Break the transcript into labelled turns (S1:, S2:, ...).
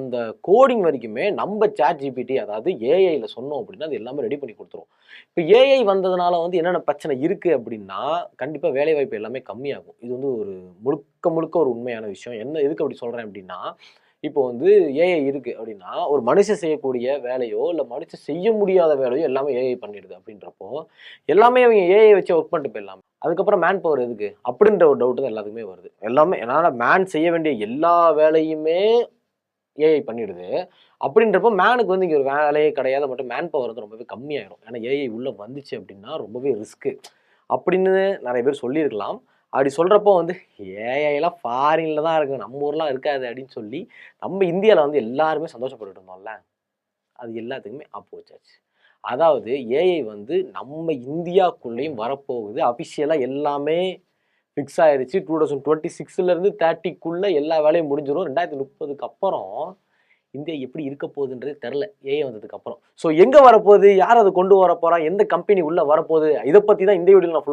S1: இந்த கோடிங் வரைக்குமே நம்ம சாட் ஜிபிடி அதாவது ஏஐல சொன்னோம் அப்படின்னா அது எல்லாமே ரெடி பண்ணி கொடுத்துரும். இப்போ ஏஐ வந்ததுனால வந்து என்னென்ன பிரச்சனை இருக்கு அப்படின்னா, கண்டிப்பா வேலைவாய்ப்பு எல்லாமே கம்மியாகும். இது வந்து ஒரு முழுக்க முழுக்க ஒரு உண்மையான விஷயம். என்ன எதுக்கு அப்படி சொல்றேன் அப்படின்னா, இப்போ வந்து ஏஐ இருக்கு அப்படின்னா, ஒரு மனுஷன் செய்யக்கூடிய வேலையோ, இல்ல மனுஷன் செய்ய முடியாத வேலையோ எல்லாமே ஏஐ பண்ணிடுது அப்படின்றப்போ, எல்லாமே அவங்க ஏஐ வச்சு ஒர்க் பண்ணிட்டு போயிடலாம். அதுக்கப்புறம் மேன் பவர் எதுக்கு? அப்படின்ற ஒரு டவுட் தான் எல்லாத்துக்குமே வருது. எல்லாமே ஏன்னா மேன் செய்ய வேண்டிய எல்லா வேலையுமே ஏஐ பண்ணிடுது. அப்படின்றப்போ மேனுக்கு வந்து இங்க ஒரு வேலையே கிடையாது. மட்டும் மேன் பவர் வந்து ரொம்பவே கம்மியாயிரும். ஏன்னா ஏஐ உள்ள வந்துச்சு அப்படின்னா ரொம்பவே ரிஸ்க்கு. அப்படின்னு நெறைய பேர் சொல்லியிருக்கலாம். அப்படி சொல்றப்போ வந்து ஏஐலாம் ஃபாரின்ல தான் இருக்கு. நம்ம ஊர்லாம் இருக்காது அப்படின்னு சொல்லி, நம்ம இந்தியால வந்து எல்லாருமே சந்தோஷப்பட்டுட்டு இருந்தோம்ல. அது எல்லாத்துக்குமே ஆப்பு வச்சாச்சு. அதாவது ஏஐ வந்து நம்ம இந்தியாக்குள்ளேயும் வரப்போகுது. அஃபிஷியலா எல்லாமே ஃபிக்ஸ் ஆயிருச்சு. 2026ல இருந்து 30க்குள்ள எல்லா வேலையும் முடிஞ்சிரும். 2030க்கு அப்புறம் இந்தியா எப்படி இருக்க போகுதுன்றதே தெரியல. ஏஐ வந்ததுக்கு அப்புறம். ஸோ எங்க வரப்போகுது? யார் அத கொண்டு வரப்போறா? எந்த கம்பெனி உள்ள வரப்போகுது? இத பத்தி தான் இந்த வீடியோல நான்